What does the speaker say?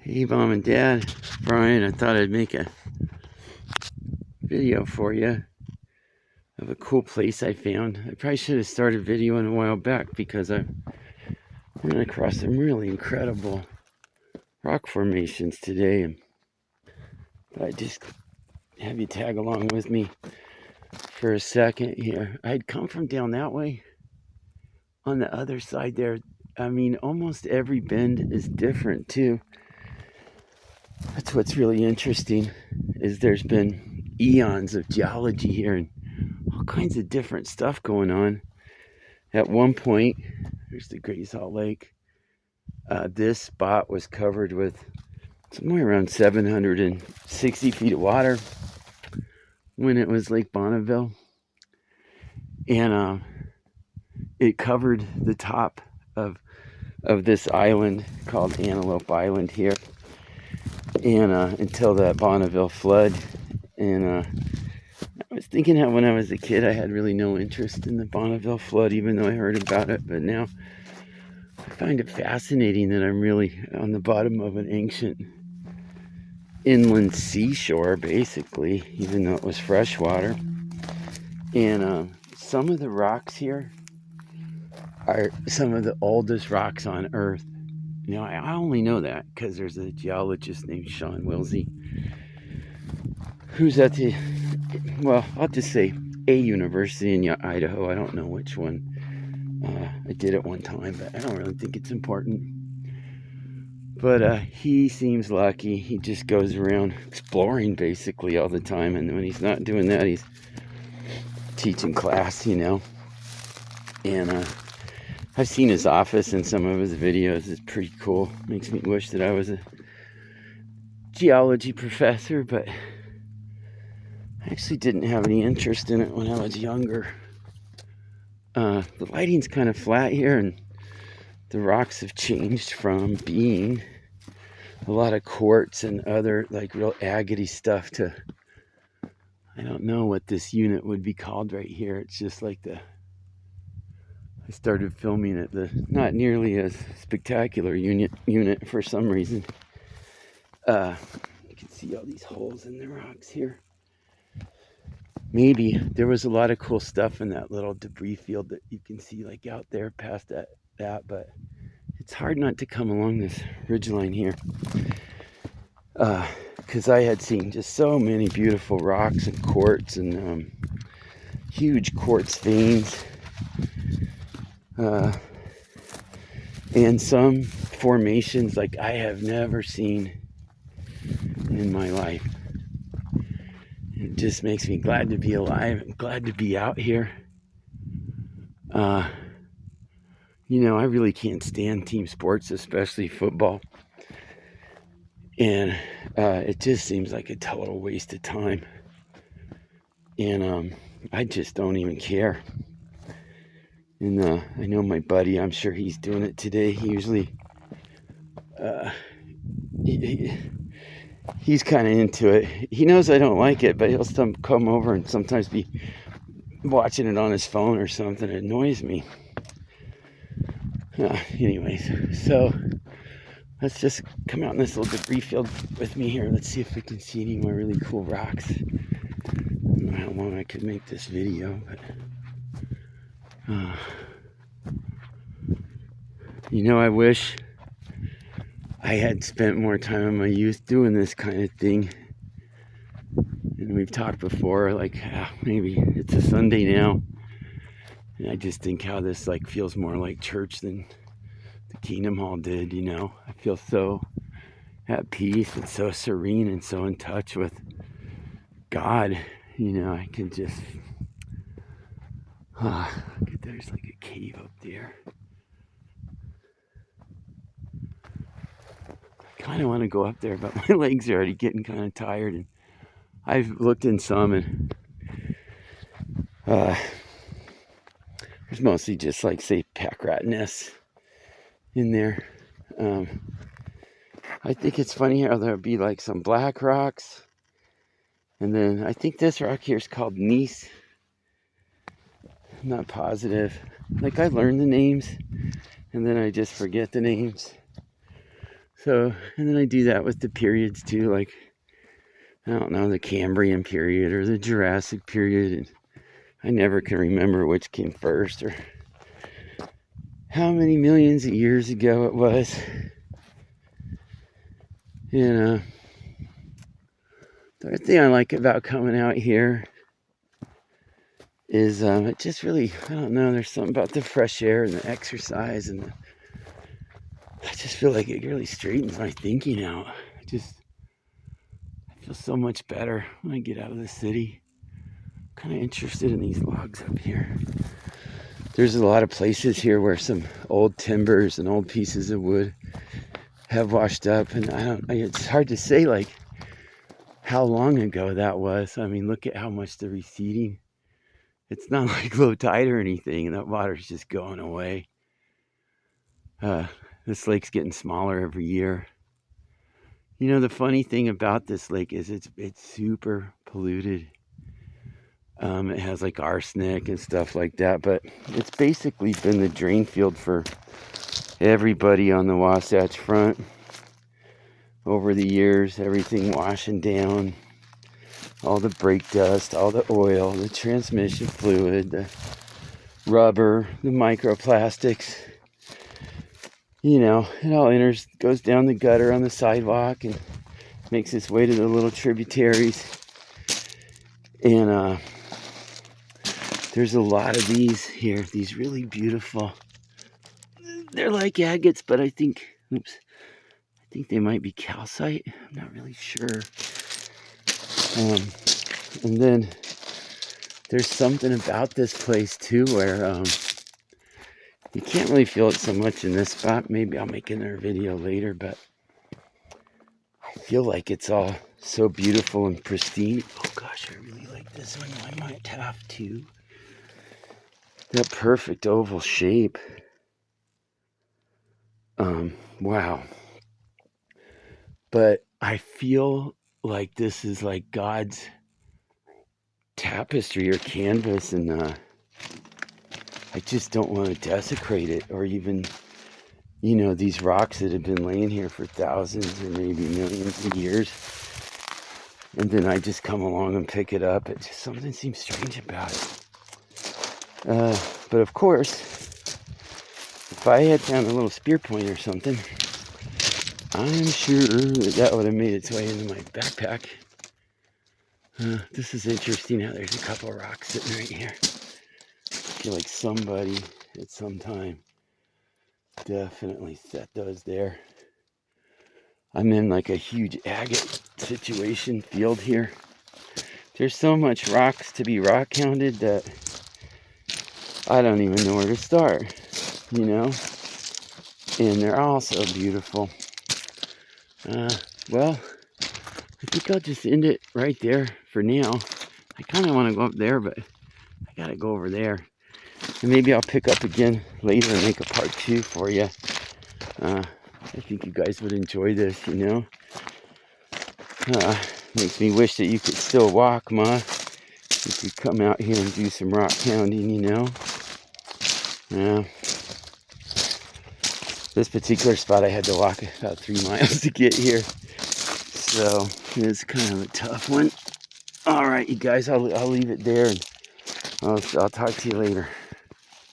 Hey, Mom and Dad, Brian, I thought I'd make a video for you of a cool place I found. I probably should have started videoing a while back because I ran across some really incredible rock formations today. But I just have you tag along with me for a second here. I'd come from down that way. On the other side there, I mean, almost every bend is different too. That's what's really interesting, is there's been eons of geology here and all kinds of different stuff going on. At one point, there's the Great Salt Lake. This spot was covered with somewhere around 760 feet of water when it was Lake Bonneville. And it covered the top of this island called Antelope Island here. And until that Bonneville flood. And I was thinking how when I was a kid I had really no interest in the Bonneville flood, even though I heard about it. But now I find it fascinating that I'm really on the bottom of an ancient inland seashore, basically, even though it was freshwater. And some of the rocks here are some of the oldest rocks on Earth. You know, I only know that because there's a geologist named Sean Wilsey who's at the, well, I'll just say a university in Idaho. I don't know which one. I did it one time, but I don't really think it's important. But he seems lucky. He just goes around exploring basically all the time. And when he's not doing that, he's teaching class, you know. And I've seen his office and some of his videos. It's pretty cool. Makes me wish that I was a geology professor, but I actually didn't have any interest in it when I was younger. The lighting's kind of flat here, and the rocks have changed from being a lot of quartz and other like real agate stuff to, I don't know what this unit would be called right here. It's just like I started filming at the not nearly as spectacular unit for some reason. You can see all these holes in the rocks here. Maybe there was a lot of cool stuff in that little debris field that you can see like out there past that, but it's hard not to come along this ridgeline here. Because I had seen just so many beautiful rocks and quartz and huge quartz veins. And some formations like I have never seen in my life. It just makes me glad to be alive and glad to be out here. You know, I really can't stand team sports, especially football. And it just seems like a total waste of time. And I just don't even care. And I know my buddy, I'm sure he's doing it today. He usually, he's kind of into it. He knows I don't like it, but he'll come over and sometimes be watching it on his phone or something. It annoys me. Anyways, so let's just come out in this little debris field with me here. Let's see if we can see any more really cool rocks. I don't know how long I could make this video, but you know, I wish I had spent more time in my youth doing this kind of thing. And we've talked before, like maybe it's a Sunday now, and I just think how this like feels more like church than the Kingdom Hall did. You know, I feel so at peace and so serene and so in touch with God. You know, I can just there's like a cave up there. I kind of want to go up there, but my legs are already getting kind of tired, and I've looked in some, and there's mostly just like, say, pack rat nests in there. I think it's funny how there'll be like some black rocks, and then I think this rock here is called gneiss. I'm not positive. Like I learned the names, and then I just forget the names. So, and then I do that with the periods too, like, I don't know, the Cambrian period or the Jurassic period. And I never can remember which came first or how many millions of years ago it was. And the other thing I like about coming out here is it just really, I don't know, there's something about the fresh air and the exercise, and I just feel like it really straightens my thinking out. I feel so much better when I get out of the city. I'm kind of interested in these logs up here. There's a lot of places here where some old timbers and old pieces of wood have washed up, and it's hard to say like how long ago that was. I mean, look at how much the receding. It's not like low tide or anything, and that water's just going away. This lake's getting smaller every year. You know, the funny thing about this lake is it's super polluted. It has like arsenic and stuff like that, but it's basically been the drain field for everybody on the Wasatch Front over the years. Everything washing down, all the brake dust, all the oil, the transmission fluid, the rubber, the microplastics. You know, it all goes down the gutter on the sidewalk and makes its way to the little tributaries. And there's a lot of these here, these really beautiful, they're like agates, but I think they might be calcite. I'm not really sure. And then there's something about this place too where you can't really feel it so much in this spot. Maybe I'll make another video later, but I feel like it's all so beautiful and pristine. Oh gosh, I really like this one. I might have to. That perfect oval shape. Wow. But I feel like this is like God's tapestry or canvas, and I just don't want to desecrate it, or even, you know, these rocks that have been laying here for thousands or maybe millions of years, and then I just come along and pick it up. It just, something seems strange about it. But of course, if I had found a little spear point or something, I'm sure that would have made its way into my backpack. This is interesting how there's a couple rocks sitting right here. I feel like somebody at some time definitely set those there. I'm in like a huge agate situation field here. There's so much rocks to be rock counted that I don't even know where to start, you know? And they're all so beautiful. Well, I think I'll just end it right there for now. I kind of want to go up there, but I gotta go over there. And maybe I'll pick up again later and make a part 2 for you. I think you guys would enjoy this, you know. Makes me wish that you could still walk, Ma. You could come out here and do some rock pounding, you know. This particular spot I had to walk about 3 miles to get here. So it's kind of a tough one. All right, you guys, I'll leave it there, and I'll talk to you later.